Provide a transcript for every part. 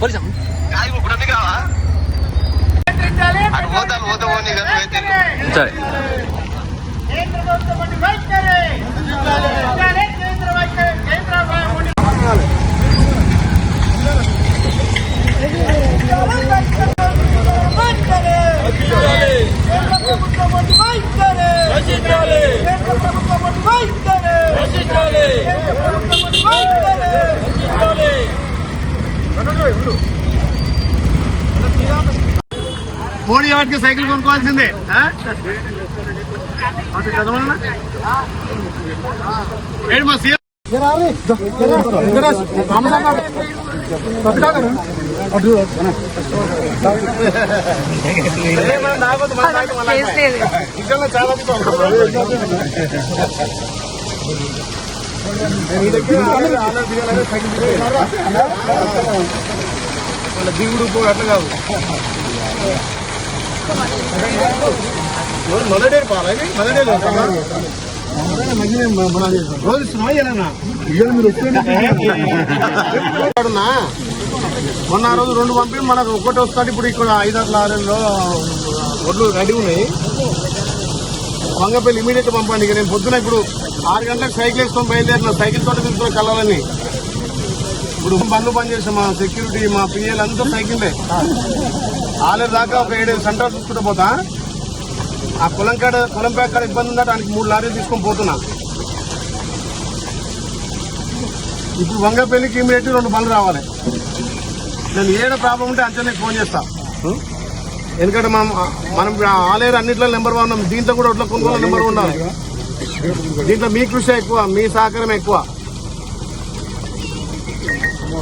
సరే మోడీ వాటికి సైకిల్ కొనుక్కోవాల్సిందే. మా సీఎం దిగుడు అట్లా కాదు మొదటి పాలి మొన్న రోజు 2 పంపి మనకు ఒకటి వస్తాడు. ఇప్పుడు ఇక్కడ 5-6 లారీల్లో ఒడ్లు రెడీ ఉన్నాయి. వంగపల్లి ఇమీడియట్ పంపండి. ఇక నేను పొద్దున ఇప్పుడు 6 గంటలకు సైకిల్ వేసుకొని బయలుదేరిన. సైకిల్ తోట తీసుకొని కలవాలని ఇప్పుడు బండ్లు పని చేసాం. మా సెక్యూరిటీ మా పిఎల్ అంతా సైకిల్లే. ఆలేరు దాకా ఒక 7 సెంటర్ చూసుకుంటూ పోతా. ఆ కొలంపేట కాడ ఇబ్బంది ఉందా దానికి 3 లారీలు తీసుకొని పోతున్నా. ఇప్పుడు వంగపల్లికి ఇమీడియట్ 2 బండ్లు రావాలి. నేను ఏడ ప్రాబ్లం ఉంటే అంతే ఫోన్ చేస్తా. ఎందుకంటే మనం ఆలేరు అన్నింటిలో నెంబర్ 1 ఉన్నాం. దీంట్లో కూడా ఒడ్ల కొనుగోలు నెంబర్ 1 ఉండాలి. దీంట్లో మీ కృషి ఎక్కువ, మీ సహకారం ఎక్కువ.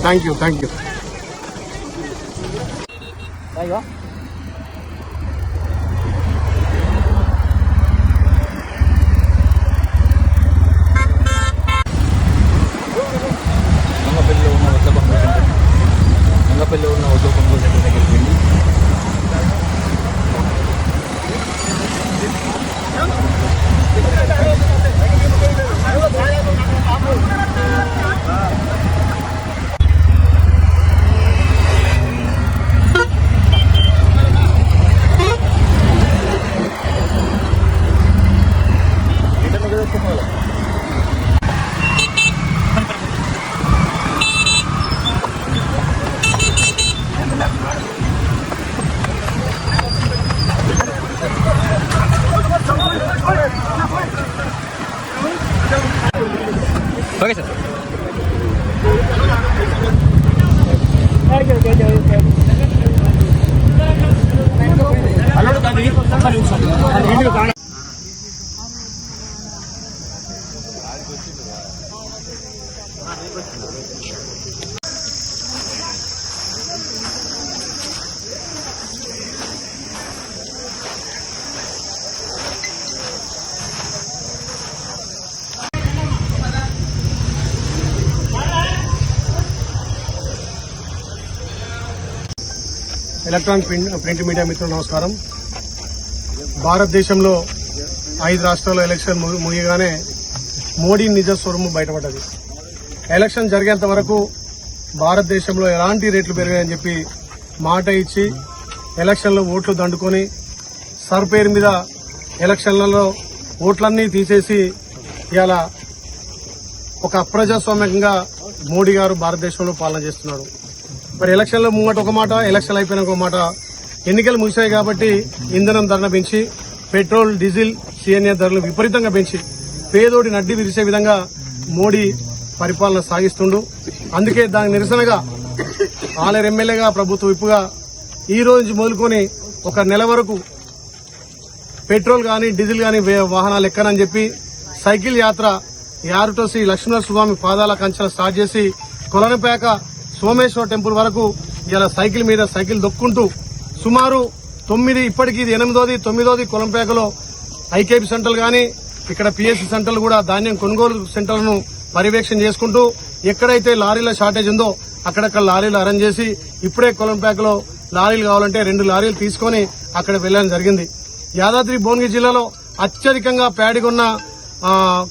Thank you. వంగపల్లిలో ఉన్న వడ్ల కొనుగోలు సెంటర్ దగ్గరికి వెళ్ళి okay sir. Electronic print media మిత్రులు నమస్కారం. భారతదేశంలో 5 రాష్ట్రాల్లో ఎలక్షన్ ముగియగానే మోడీ నిజ స్వరూపం బయటపడ్డది. ఎలక్షన్ జరిగేంత వరకు భారతదేశంలో ఎలాంటి రేట్లు పెరిగాయని చెప్పి మాట ఇచ్చి ఎలక్షన్లో ఓట్లు దండుకొని సర్ పేరు మీద ఎలక్షన్లలో ఓట్లన్నీ తీసేసి ఇలా ఒక అప్రజాస్వామ్యంగా మోడీ గారు భారతదేశంలో పాలన చేస్తున్నాడు. మరి ఎలక్షన్లో ముంగట ఒక మాట, ఎలక్షన్ అయిపోయిన ఒక మాట. ఎన్నికలు ముగిశాయి కాబట్టి ఇంధనం ధరను పెంచి పెట్రోల్, డీజిల్, సిఎన్ఏ ధరలు విపరీతంగా పెంచి పేదోడి నడ్డి విరిసే విధంగా మోడీ పరిపాలన సాగిస్తుండు. అందుకే దానికి నిరసనగా ఆలేరు ఎమ్మెల్యేగా, ప్రభుత్వ విప్పుగా ఈ రోజు మొదలుకొని ఒక నెల వరకు పెట్రోల్ గాని డీజిల్ గాని వాహనాలు ఎక్కనని చెప్పి సైకిల్ యాత్ర యారుట శ్రీ లక్ష్మీనరస్వామి పాదాల కంచెల స్టార్ట్ చేసి కొలనపేక సోమేశ్వర టెంపుల్ వరకు ఇలా సైకిల్ మీద సైకిల్ దొక్కుంటూ సుమారు 9, ఇప్పటికీ ఇది 8వ, 9వ కొలంపేకలో ఐకేపీ సెంటర్లు గాని ఇక్కడ పిఎస్సి సెంటర్లు కూడా ధాన్యం కొనుగోలు సెంటర్లను పర్యవేక్షణ చేసుకుంటూ ఎక్కడైతే లారీల షార్టేజ్ ఉందో అక్కడక్కడ లారీలు అరేంజ్ చేసి ఇప్పుడే కొలంపేకలో లారీలు కావాలంటే 2 లారీలు తీసుకుని అక్కడ వెళ్లడం జరిగింది. యాదాద్రి భువనగిరి జిల్లాలో అత్యధికంగా ప్యాడీగా ఉన్న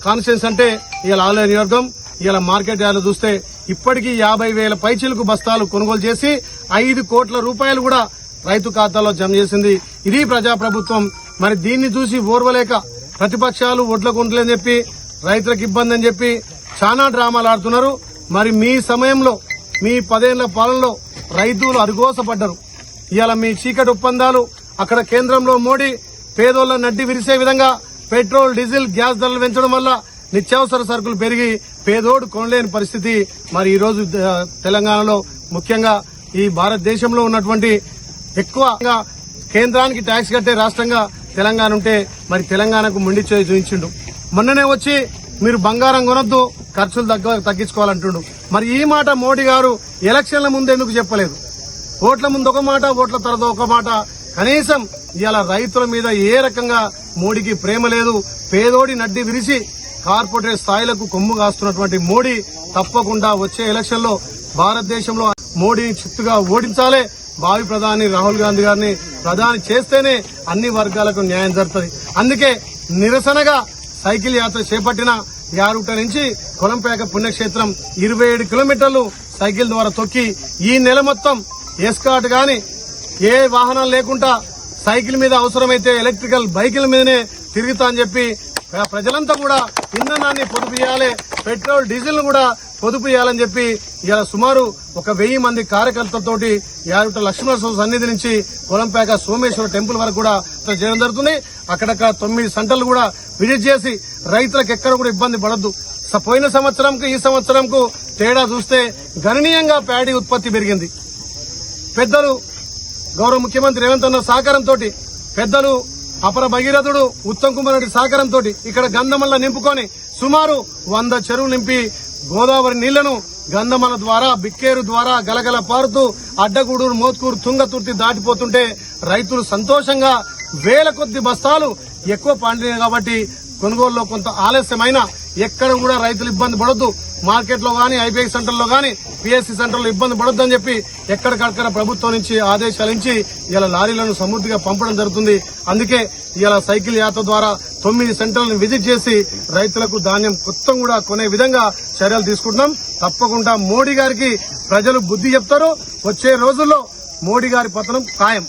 కాన్స్టిట్యూన్స్ అంటే ఇలా ఆలేరు నియోజకవర్గం. ఇలా మార్కెట్ యార్డులు చూస్తే ఇప్పటికీ 50,000 పైచిలకు బస్తాలు కొనుగోలు చేసి 5 కోట్ల రూపాయలు కూడా రైతు ఖాతాలో జమ చేసింది. ఇది ప్రజాప్రభుత్వం. మరి దీన్ని చూసి ఓర్వలేక ప్రతిపక్షాలు ఒడ్ల కొంటలేని చెప్పి రైతులకు ఇబ్బంది అని చెప్పి చాలా డ్రామాలు ఆడుతున్నారు. మరి మీ సమయంలో మీ 10 ఏళ్ల పాలనలో రైతులు అరుగోసపడ్డారు. ఇవాళ మీ చీకటి ఒప్పందాలు అక్కడ కేంద్రంలో మోడీ పేదోళ్ల నడ్డి విరిసే విధంగా పెట్రోల్ డీజిల్ గ్యాస్ ధరలు పెంచడం వల్ల నిత్యావసర సరుకులు పెరిగి పేదోడు కొనలేని పరిస్థితి. మరి ఈ రోజు తెలంగాణలో ముఖ్యంగా ఈ భారతదేశంలో ఉన్నటువంటి ఎక్కువ కేంద్రానికి ట్యాక్స్ కట్టే రాష్ట్రంగా తెలంగాణ ఉంటే మరి తెలంగాణకు మొండి చేయి చూపించిండు. మొన్ననే వచ్చి మీరు బంగారం కొనొద్దు, ఖర్చులు తగ్గించుకోవాలంటుండు. మరి ఈ మాట మోడీ గారు ఎలక్షన్ల ముందు ఎందుకు చెప్పలేదు? ఓట్ల ముందు ఒక మాట, ఓట్ల తర్వాత ఒక మాట. కనీసం ఇవాళ రైతుల మీద ఏ రకంగా మోడీకి ప్రేమ లేదు. పేదోడి నడ్డి విరిసి కార్పొరేట్ స్థాయిలకు కొమ్ము కాస్తున్నటువంటి మోడీ తప్పకుండా వచ్చే ఎలక్షన్ లో భారతదేశంలో మోడీని చిత్తుగా ఓడించాలి. భావి ప్రధాని రాహుల్ గాంధీ గారిని ప్రధాని చేస్తేనే అన్ని వర్గాలకు న్యాయం జరుగుతుంది. అందుకే నిరసనగా సైకిల్ యాత్ర చేపట్టిన యారుట నుంచి కొలంపేక పుణ్యక్షేత్రం 27 కిలోమీటర్లు సైకిల్ ద్వారా తొక్కి ఈ నెల మొత్తం ఎస్కాట్ గాని ఏ వాహనాలు లేకుండా సైకిల్ మీద అవసరమైతే ఎలక్ట్రికల్ బైకుల మీదనే తిరుగుతా అని చెప్పి ప్రజలంతా కూడా ఇంధనాన్ని పొదుపు చేయాలి, పెట్రోల్ డీజిల్ ను కూడా పొదుపు చేయాలని చెప్పి ఇలా సుమారు 1,000 మంది కార్యకర్తలతోటి యారుట లక్ష్మణస్వామి సన్నిధి నుంచి కొలంపేక సోమేశ్వర టెంపుల్ వరకు కూడా చేయడం జరుగుతుంది. అక్కడక్కడ 9 సెంటర్లు కూడా విజిట్ చేసి రైతులకు ఎక్కడ కూడా ఇబ్బంది పడద్దు. పోయిన సంవత్సరంకు ఈ సంవత్సరంకు తేడా చూస్తే గణనీయంగా ప్యాడీ ఉత్పత్తి పెరిగింది. పెద్దలు గౌరవ ముఖ్యమంత్రి రేవంత్ అన్న సహకారంతో, పెద్దలు అపర భగీరథుడు ఉత్తమ్ కుమార్ రెడ్డి సహకారంతో ఇక్కడ గంధమల్ల నింపుకొని సుమారు 100 చెరువులు నింపి గోదావరి నీళ్లను గంధమల ద్వారా బిక్కేరు ద్వారా గలగల పారుతూ అడ్డగూడూరు మోత్కూరు తుంగతుర్తి దాటిపోతుంటే రైతులు సంతోషంగా వేల కొద్ది బస్తాలు ఎక్కువ పండినాయి. కాబట్టి కొనుగోలులో కొంత ఆలస్యమైన ఎక్కడ కూడా రైతులు ఇబ్బంది పడొద్దు. మార్కెట్ లో గానీ, ఐబీఐ సెంటర్లో గానీ, పిఎస్సీ సెంటర్లో ఇబ్బంది పడొద్దు అని చెప్పి ఎక్కడికక్కడ ప్రభుత్వం నుంచి ఆదేశాలు ఇచ్చి ఇలా లారీలను సమృద్ధిగా పంపడం జరుగుతుంది. అందుకే ఇలా సైకిల్ యాత్ర ద్వారా 9 సెంటర్లను విజిట్ చేసి రైతులకు ధాన్యం మొత్తం కూడా కొనే విధంగా చర్యలు తీసుకుంటున్నాం. తప్పకుండా మోడీ గారికి ప్రజలు బుద్ధి చెప్తారు. వచ్చే రోజుల్లో మోడీ గారి పతనం ఖాయం.